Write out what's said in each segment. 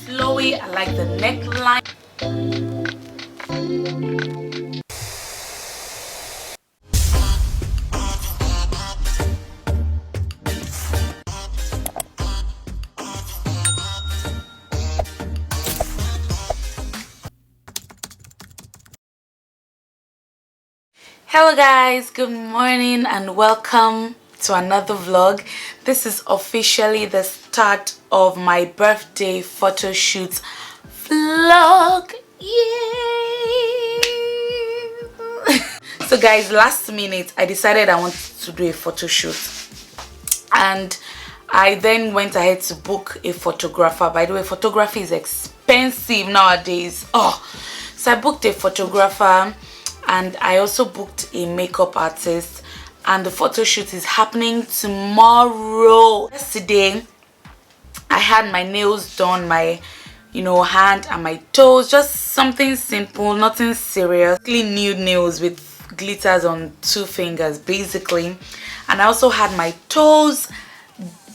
Flowy, I like the neckline. Hello guys, good morning and welcome to another vlog. This is officially the start of my birthday photo shoot vlog. Yay! So guys, last minute I decided I wanted to do a photo shoot, and I then went ahead to book a photographer. By the way, photography is expensive nowadays. So I booked a photographer, and I also booked a makeup artist, and the photo shoot is happening tomorrow. Yesterday I had my nails done, my hand and my toes, just something simple, nothing serious. Nude nails with glitters on 2 fingers basically. And I also had my toes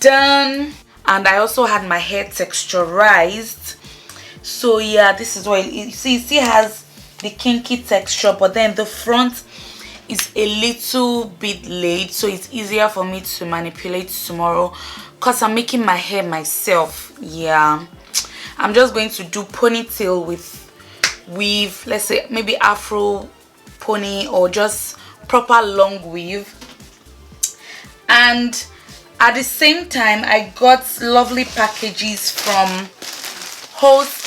done, and I also had my hair texturized. So yeah, this is what it still has the kinky texture, but then the front is a little bit laid, so it's easier for me to manipulate tomorrow because I'm making my hair myself. Yeah, I'm just going to do ponytail with weave, let's say maybe afro pony or just proper long weave. And at the same time I got lovely packages from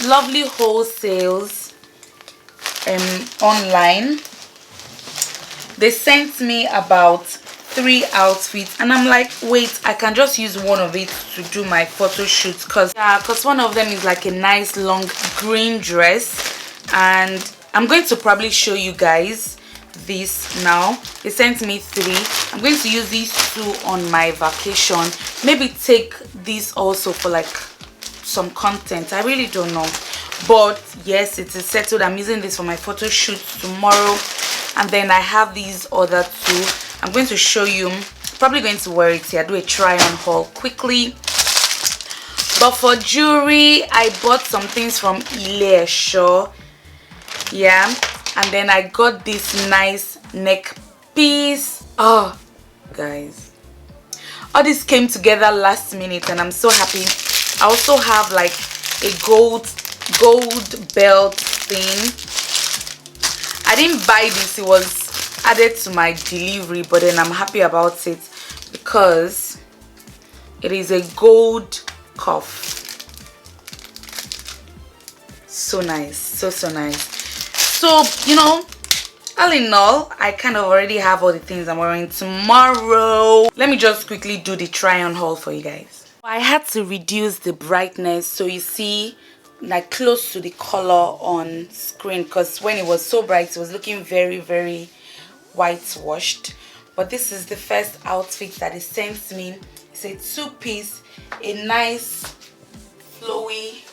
lovely wholesales online. They sent me about 3 outfits, and I'm like, wait, I can just use one of it to do my photo shoot, because one of them is like a nice long green dress, and I'm going to probably show you guys this now. They sent me 3. I'm going to use these 2 on my vacation, maybe take these also for like some content, I really don't know. But yes, it is settled. I'm using this for my photo shoot tomorrow, and then I have these other 2. I'm going to show you. Probably going to wear it here, do a try on haul quickly. But for jewelry, I bought some things from Ladesblog. Yeah, and then I got this nice neck piece. Oh guys, all this came together last minute and I'm so happy. I also have like a gold belt thing. I didn't buy this, it was added to my delivery, but then I'm happy about it because it is a gold cuff. So nice, so nice. So all in all, I kind of already have all the things I'm wearing tomorrow. Let me just quickly do the try on haul for you guys. I had to reduce the brightness so you see like close to the color on screen, because when it was so bright it was looking very, very whitewashed. But this is the first outfit that it sent me. It's a 2-piece, a nice flowy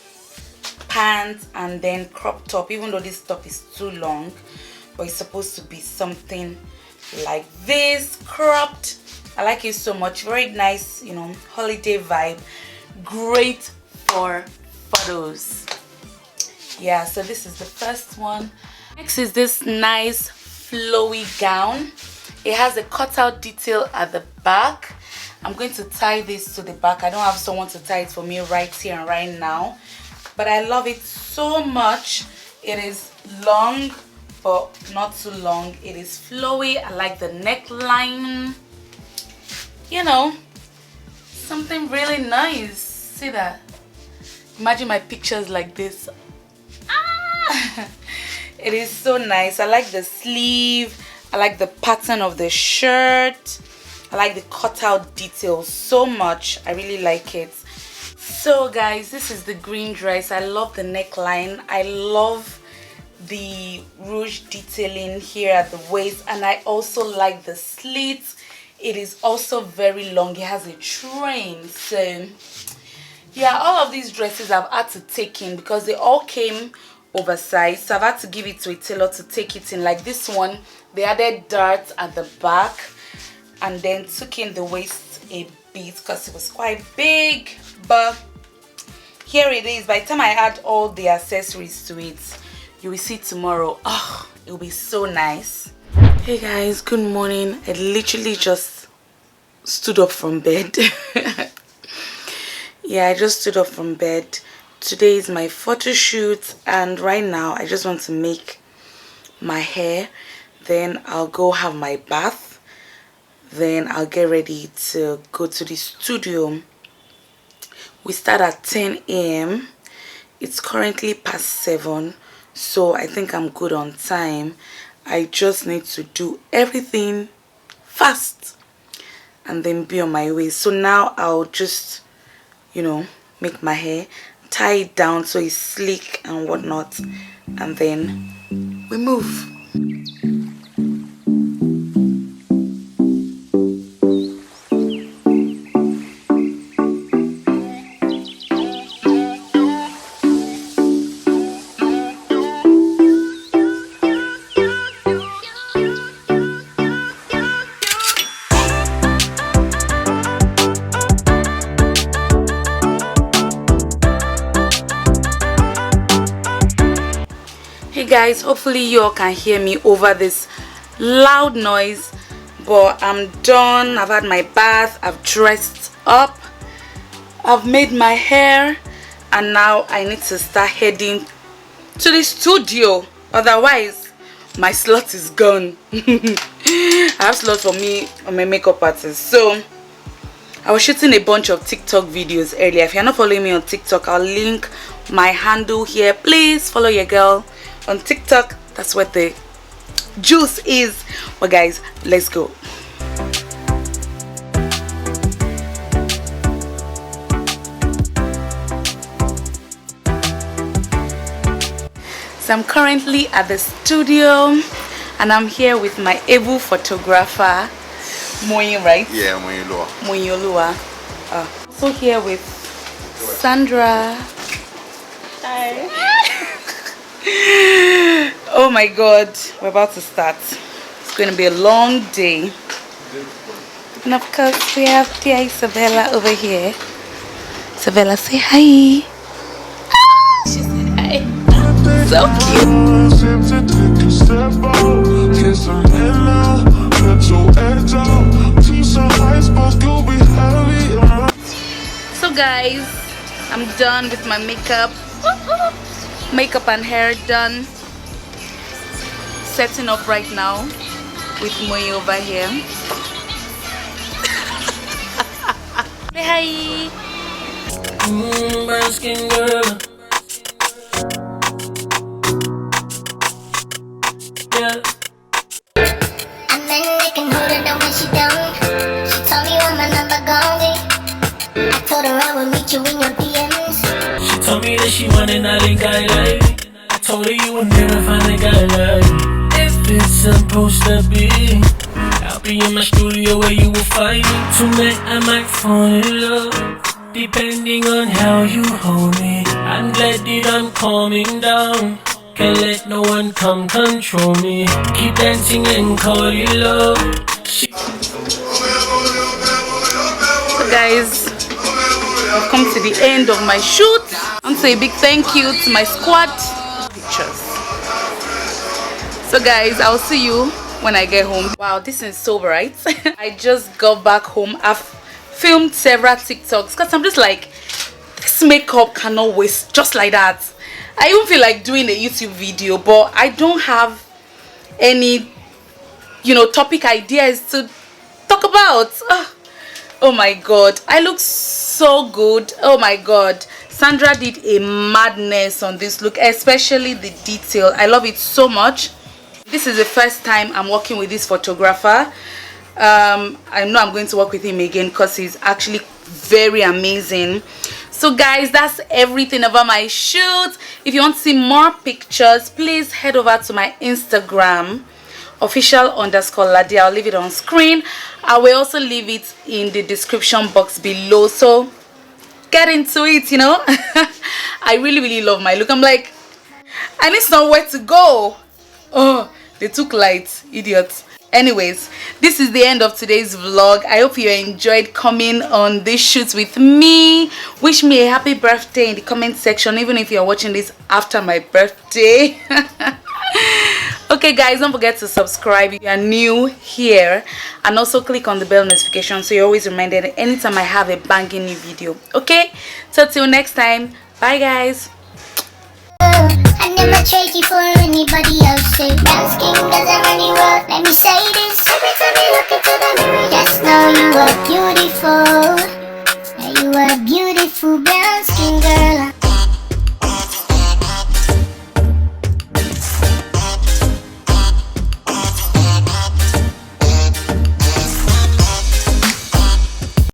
pants and then crop top, even though this top is too long, but it's supposed to be something like this, cropped. I like it so much. Very nice, holiday vibe. Great for photos. Yeah, so this is the first one. Next is this nice flowy gown. It has a cutout detail at the back. I'm going to tie this to the back. I don't have someone to tie it for me right here and right now, but I love it so much. It is long but not too long. It is flowy. I like the neckline. Something really nice. See that? Imagine my pictures like this. It is so nice. I like the sleeve. I like the pattern of the shirt. I like the cutout details so much. I really like it. So guys, this is the green dress. I love the neckline. I love the rouge detailing here at the waist, and I also like the slits. It is also very long. It has a train. So yeah, all of these dresses I've had to take in because they all came oversized, so I've had to give it to a tailor to take it in. Like this one, they added darts at the back, and then took in the waist a bit because it was quite big, but here it is. By the time I add all the accessories to it, you will see tomorrow. Oh, it will be so nice. Hey guys, good morning. I literally just stood up from bed. Yeah, I just stood up from bed. Today is my photo shoot, and right now I just want to make my hair, then I'll go have my bath, then I'll get ready to go to the studio. We start at 10 a.m. It's currently past 7, so I think I'm good on time. I just need to do everything fast and then be on my way. So now I'll just, you know, make my hair, tie it down so it's sleek and whatnot, and then we move. Hey guys, hopefully you all can hear me over this loud noise, but I'm done. I've had my bath, I've dressed up, I've made my hair, and now I need to start heading to the studio, otherwise my slot is gone. I have slot for me on my makeup artist. So I was shooting a bunch of TikTok videos earlier. If you're not following me on TikTok, I'll link my handle here. Please follow your girl on TikTok. That's what the juice is. Well guys, let's go. So I'm currently at the studio and I'm here with my able photographer Moyin, right? Yeah, Moyin Moyolua. So here with Sandra. Hi. Oh my god, we're about to start. It's going to be a long day. And of course we have dear Isabella over here. Isabella, say hi. She said hi. So cute. So guys, I'm done with my makeup. Makeup and hair done. Setting up right now with Moyi over here. Say hi. Brown skin girl. Yeah. And then they can hold her down when she down. She told me what my number gon' be. I told her I would meet you in your DMs. She told me that she wanted a guy like. I told her you would never find a guy like. If it's supposed to be, I'll be in my studio where you will find me. Tonight I might fall in love, depending on how you hold me. I'm glad that I'm calming down. Can't let no one come control me. Keep dancing and call you love. So guys, I've come to the end of my shoot. I want to say a big thank you to my squad. Pictures. So guys, I'll see you when I get home. Wow, this is so bright. I just got back home. I've filmed several TikToks because I'm just like, this makeup cannot waste just like that. I even feel like doing a YouTube video, but I don't have any, you know, topic ideas to talk about. Oh my god, I look so good. Oh my god, Sandra did a madness on this look, especially the detail. I love it so much. This is the first time I'm working with this photographer. I know I'm going to work with him again because he's actually very amazing. So guys, that's everything about my shoot. If you want to see more pictures, please head over to my Instagram, official_Lade. I'll leave it on screen. I will also leave it in the description box below, so get into it, you know. I really love my look. I'm like, and it's nowhere to go. Oh, they took lights, idiots. Anyways, this is the end of today's vlog. I hope you enjoyed coming on this shoot with me. Wish me a happy birthday in the comment section, even if you're watching this after my birthday. Okay guys, don't forget to subscribe if you are new here, and also click on the bell notification so you're always reminded anytime I have a banging new video. Okay, so till next time, bye guys. I never trade you for anybody else.